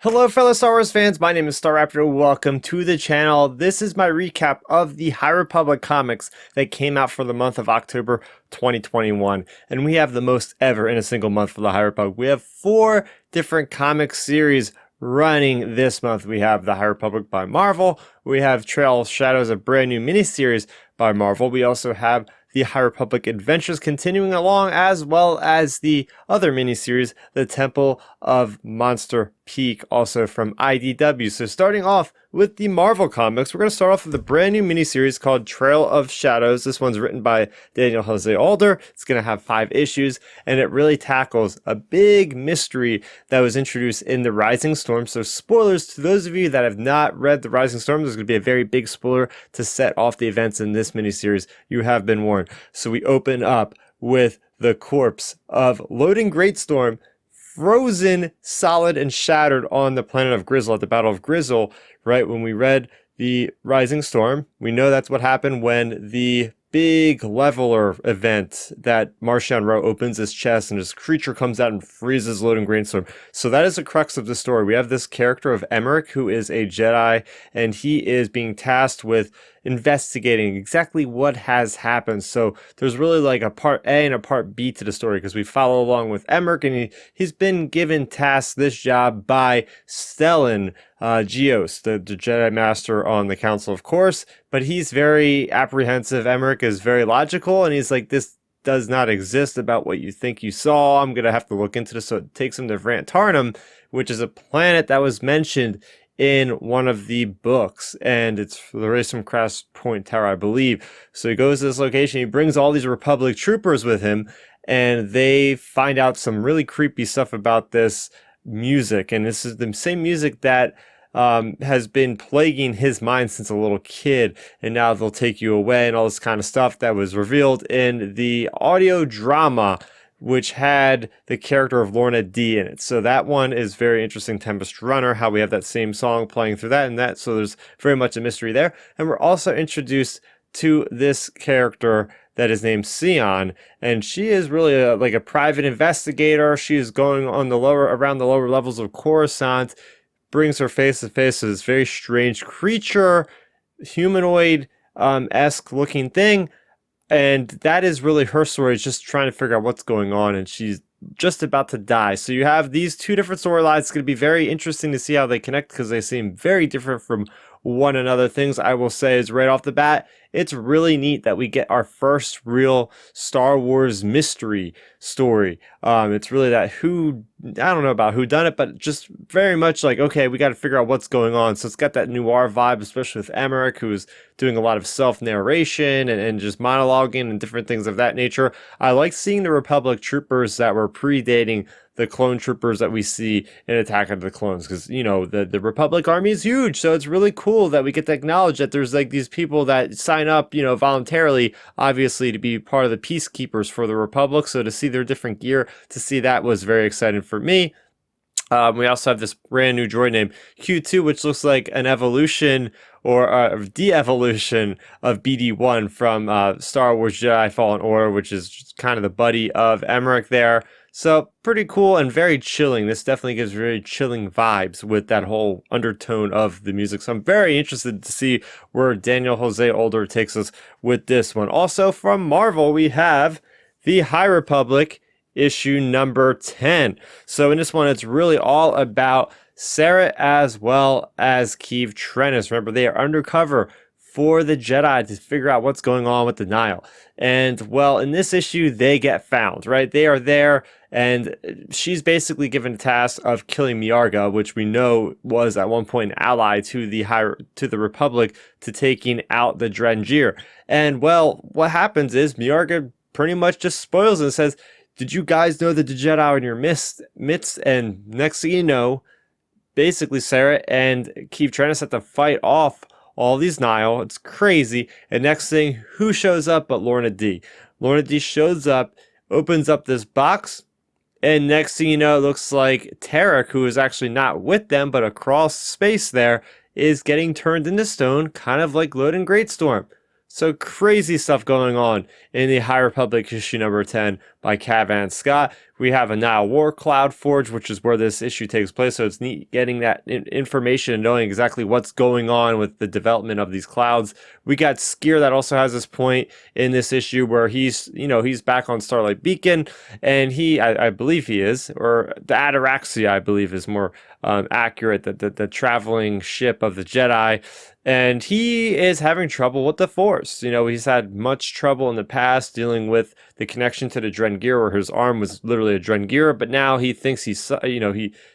Hello fellow Star Wars fans, my name is Starrapter. Welcome to the channel. This is my recap of the High Republic comics that came out for the month of October 2021. And we have the most ever in a single month for the High Republic. We have 4 different comic series running this month. We have the High Republic by Marvel. We have Trail of Shadows, a brand new miniseries by Marvel. We also have the High Republic Adventures continuing along, as well as the other miniseries, The Temple of Monster Peak, also from IDW. So starting off with the Marvel Comics, we're going to start off with a brand new miniseries called Trail of Shadows. This one's written by Daniel Jose Older. It's going to have 5 issues, and it really tackles a big mystery that was introduced in The Rising Storm. So spoilers to those of you that have not read The Rising Storm. There's going to be a very big spoiler to set off the events in this miniseries. You have been warned. So we open up with the corpse of Loden Greatstorm, frozen, solid, and shattered on the planet of Grizzle at the Battle of Grizzle. Right when we read the Rising Storm, we know that's what happened when the big leveler event that Marchion Ro opens his chest and his creature comes out and freezes Loden Greatstorm. So that is the crux of the story. We have this character of Emmerich, who is a Jedi, and he is being tasked with investigating exactly what has happened. So there's really like a part A and a part B to the story, because we follow along with Emmerich, and he's been given this job by Stellan Geos, the Jedi Master on the Council, of course, but he's very apprehensive. Emmerich is very logical, and he's like, this does not exist about what you think you saw. I'm going to have to look into this. So it takes him to Vrantarnum, which is a planet that was mentioned in one of the books, and it's the Racing Crash Point Tower, I believe. So he goes to this location, he brings all these Republic troopers with him, and they find out some really creepy stuff about this music, and this is the same music that has been plaguing his mind since a little kid, and now they'll take you away and all this kind of stuff that was revealed in the audio drama, which had the character of Lorna D in it. So that one is very interesting. Tempest Runner, how we have that same song playing through that and that. So there's very much a mystery there. And we're also introduced to this character that is named Sion, and she is really like a private investigator. She is going on around the lower levels of Coruscant, brings her face to face with this very strange creature, humanoid esque looking thing. And that is really her story, is just trying to figure out what's going on, and she's just about to die. So you have these 2 different storylines. It's going to be very interesting to see how they connect, because they seem very different from one another. Things I will say is right off the bat, it's really neat that we get our first real Star Wars mystery story. It's really that I don't know about who done it, but just very much like, okay, we got to figure out what's going on. So it's got that noir vibe, especially with Emmerich, who's doing a lot of self-narration and just monologuing and different things of that nature. I like seeing the Republic troopers that were predating the clone troopers that we see in Attack of the Clones, because, you know, the Republic army is huge, so it's really cool that we get to acknowledge that there's like these people that sign up, you know, voluntarily, obviously, to be part of the peacekeepers for the Republic. So to see their different gear, to see that was very exciting for me. We also have this brand new droid named Q2, which looks like an evolution or a de-evolution of BD-1 from Star Wars Jedi Fallen Order, which is kind of the buddy of Emmerich there. So pretty cool and very chilling. This definitely gives very chilling vibes with that whole undertone of the music. So I'm very interested to see where Daniel Jose Older takes us with this one. Also from Marvel, we have the High Republic issue number 10. So in this one, it's really all about Sarah as well as Keeve Trennis. Remember, they are undercover for the Jedi to figure out what's going on with the Nihil. And, well, in this issue, they get found, right? They are there, and she's basically given a task of killing Miarga, which we know was at one point an ally to the Republic, to taking out the Drangir. And, well, what happens is Miarga pretty much just spoils and says, did you guys know that the Jedi are in your midst? And next thing you know, basically Sarah and Keeve Trennis have to fight off all these Nihil. It's crazy. And next thing, who shows up but Lorna D? Lorna D shows up, opens up this box, and next thing you know, it looks like Tarek, who is actually not with them, but across space there, is getting turned into stone, kind of like Loden Greatstorm. So crazy stuff going on in the High Republic issue number 10 by Cavan Scott. We have a Nihil War Cloud Forge, which is where this issue takes place. So it's neat getting that information and knowing exactly what's going on with the development of these clouds. We got Skier that also has this point in this issue where he's back on Starlight Beacon, and I believe he is, or the Ataraxia, I believe is more accurate, the traveling ship of the Jedi. And he is having trouble with the Force. He's had much trouble in the past dealing with the connection to the Drengir, where his arm was literally a Drengir, but now he thinks he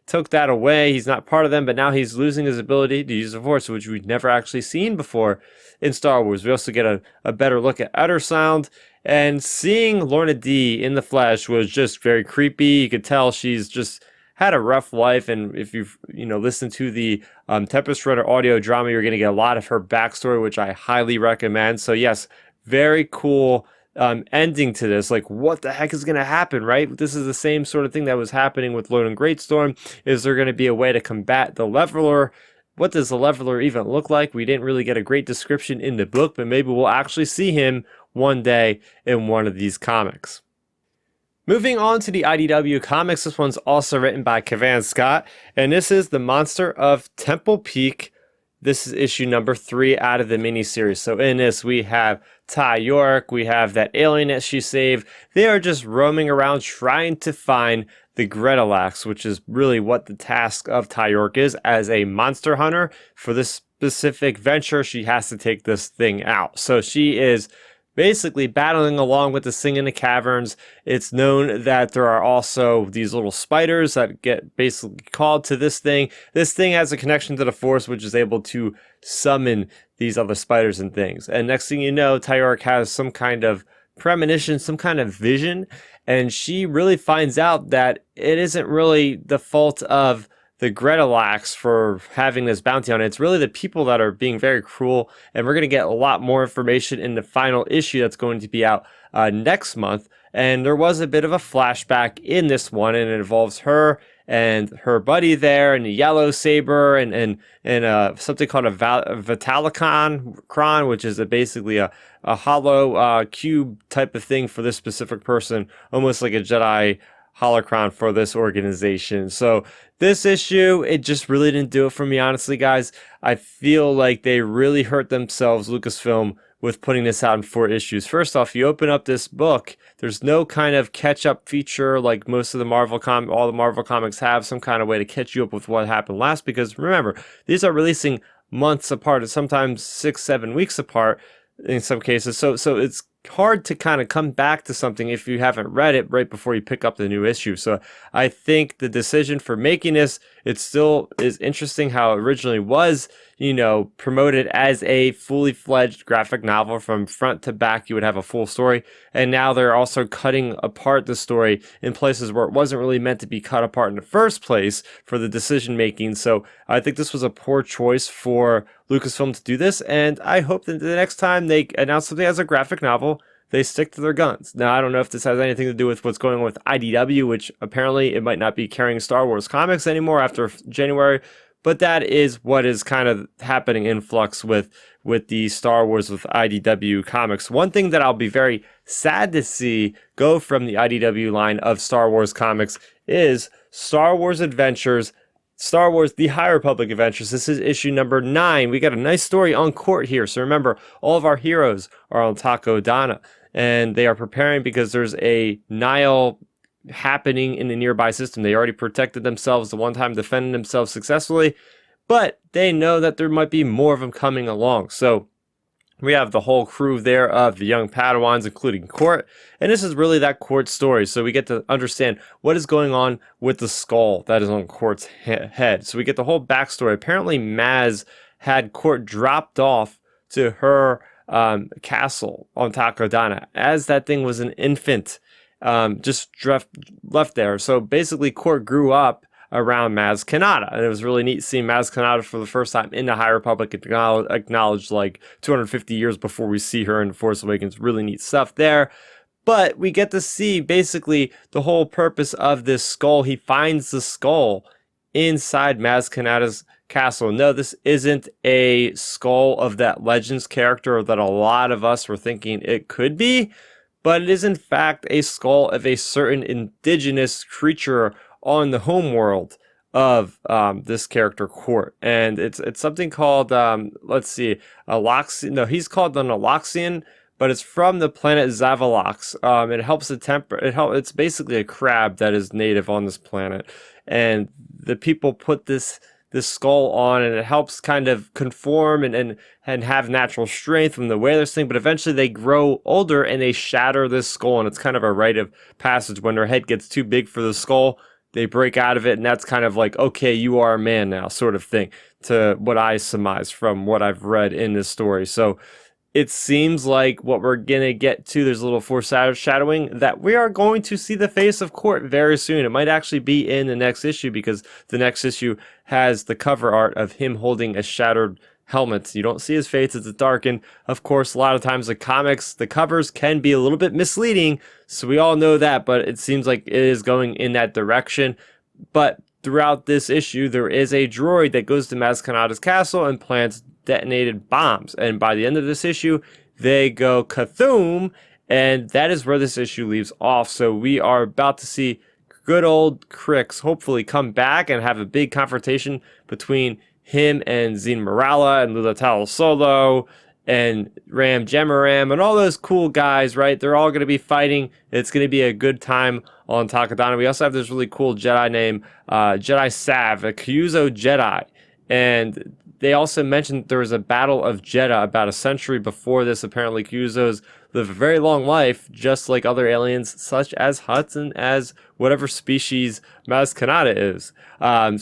took that away. He's not part of them, but now he's losing his ability to use the Force, which we've never actually seen before in Star Wars. We also get a better look at Uttersound, and seeing Lorna D in the flesh was just very creepy. You could tell she's just had a rough life, and if you've listened to the Tempest Shredder audio drama, you're going to get a lot of her backstory, which I highly recommend. So yes, very cool ending to this. Like, what the heck is going to happen, right? This is the same sort of thing that was happening with Loden Greatstorm. Is there going to be a way to combat the Leveler? What does the Leveler even look like? We didn't really get a great description in the book, but maybe we'll actually see him one day in one of these comics. Moving on to the IDW Comics, this one's also written by Cavan Scott, and this is the Monster of Temple Peak. This is issue number 3 out of the miniseries. So in this, we have Ty Yorrick, we have that alien that she saved. They are just roaming around trying to find the Gretalax, which is really what the task of Ty Yorrick is as a monster hunter. For this specific venture, she has to take this thing out. So she is basically battling along with the thing in the caverns. It's known that there are also these little spiders that get basically called to this thing. This thing has a connection to the Force, which is able to summon these other spiders and things. And next thing you know, Ty Yorrick has some kind of premonition, some kind of vision, and she really finds out that it isn't really the fault of the Gretalax for having this bounty on it. It's really the people that are being very cruel, and we're going to get a lot more information in the final issue that's going to be out next month. And there was a bit of a flashback in this one, and it involves her and her buddy there, and the yellow saber, and something called a Vitalicon, which is basically a hollow cube type of thing for this specific person, almost like a Jedi holocron for this organization. So this issue, it just really didn't do it for me, honestly, guys. I feel like they really hurt themselves, Lucasfilm, with putting this out in 4 issues. First off, you open up this book, there's no kind of catch-up feature like most of the all the Marvel comics have, some kind of way to catch you up with what happened last, because remember, these are releasing months apart, and sometimes 6-7 weeks apart in some cases. So it's hard to kind of come back to something if you haven't read it right before you pick up the new issue. So I think the decision for making this, it still is interesting how it originally was, promoted as a fully fledged graphic novel from front to back. You would have a full story, and now they're also cutting apart the story in places where it wasn't really meant to be cut apart in the first place for the decision making. So I think this was a poor choice for Lucasfilm to do this, and I hope that the next time they announce something as a graphic novel, they stick to their guns. Now, I don't know if this has anything to do with what's going on with IDW, which apparently it might not be carrying Star Wars comics anymore after January, but that is what is kind of happening in flux with the Star Wars with IDW Comics. One thing that I'll be very sad to see go from the IDW line of Star Wars comics is Star Wars Adventures, Star Wars The High Republic Adventures. This is issue number 9. We got a nice story on Qort here. So remember, all of our heroes are on Takodana, and they are preparing because there's a Nihil happening in the nearby system. They already protected themselves the one time, defending themselves successfully, but they know that there might be more of them coming along. So we have the whole crew there of the young Padawans, including Qort, and this is really that Qort story. So we get to understand what is going on with the skull that is on Qort's head. So we get the whole backstory. Apparently, Maz had Qort dropped off to her castle on Takodana as that thing was an infant, just left there. So basically, Qort grew up around Maz Kanata, and it was really neat seeing Maz Kanata for the first time in the High Republic, acknowledged like 250 years before we see her in Force Awakens. Really neat stuff there. But we get to see basically the whole purpose of this skull. He finds the skull inside Maz Kanata's castle. No, this isn't a skull of that Legends character that a lot of us were thinking it could be, but it is in fact a skull of a certain indigenous creature on the homeworld of this character Qort, and it's something called let's see, Aloxian. No, he's called an Aloxian, but it's from the planet Zavalax. It helps the It's basically a crab that is native on this planet, and the people put this skull on, and it helps kind of conform and have natural strength from the way this thing. But eventually they grow older and they shatter this skull, and it's kind of a rite of passage. When their head gets too big for the skull, they break out of it, and that's kind of like, okay, you are a man now, sort of thing, to what I surmise from what I've read in this story. So it seems like what we're gonna get to, there's a little foreshadowing that we are going to see the face of Qort very soon. It might actually be in the next issue, because the next issue has the cover art of him holding a shattered helmet. You don't see his face, it's darkened. Of course, a lot of times the comics, the covers can be a little bit misleading, so we all know that, but it seems like it is going in that direction. But throughout this issue, there is a droid that goes to Maskanata's castle and plants detonated bombs, and by the end of this issue, they go Kathoom, and that is where this issue leaves off. So we are about to see good old Crix hopefully come back and have a big confrontation between him and Zine Morala and Lulatal Solo and Ram Gemaram and all those cool guys, right? They're all going to be fighting. It's going to be a good time on Takodana. We also have this really cool Jedi named Jedi Sav, a Kyuzo Jedi. And they also mentioned there was a battle of Jeddah about a century before this. Apparently, Kyuzos live a very long life, just like other aliens, such as Hutts and as whatever species Maz Kanata is.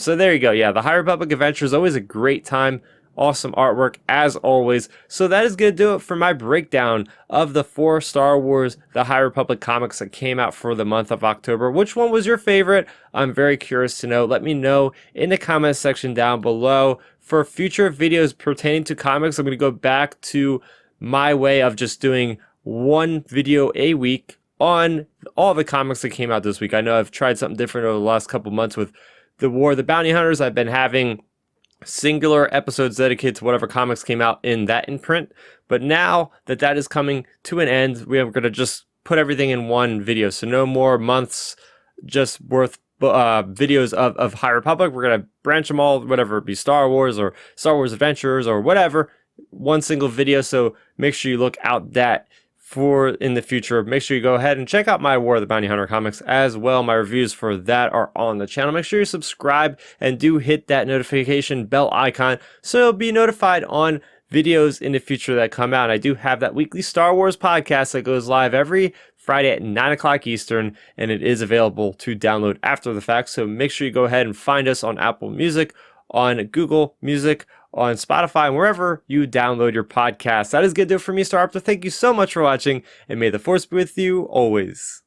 So there you go. Yeah, the High Republic Adventure is always a great time. Awesome artwork, as always. So that is going to do it for my breakdown of the 4 Star Wars The High Republic comics that came out for the month of October. Which one was your favorite? I'm very curious to know. Let me know in the comments section down below. For future videos pertaining to comics, I'm going to go back to my way of just doing one video a week on all the comics that came out this week. I know I've tried something different over the last couple months with the War of the Bounty Hunters. I've been having singular episodes dedicated to whatever comics came out in that imprint, but now that that is coming to an end, we are going to just put everything in one video, so no more months just worth videos of High Republic. We're going to branch them all, whatever it be, Star Wars or Star Wars Adventures or whatever, one single video. So make sure you look out that for in the future. Make sure you go ahead and check out my War of the Bounty Hunter comics as well. My reviews for that are on the channel. Make sure you subscribe and do hit that notification bell icon so you'll be notified on videos in the future that come out. I do have that weekly Star Wars podcast that goes live every Friday at 9 o'clock Eastern, and it is available to download after the fact. So make sure you go ahead and find us on Apple Music, on Google Music, on Spotify, and wherever you download your podcast. That is going to do it for me, Starrapter. Thank you so much for watching, and may the Force be with you always.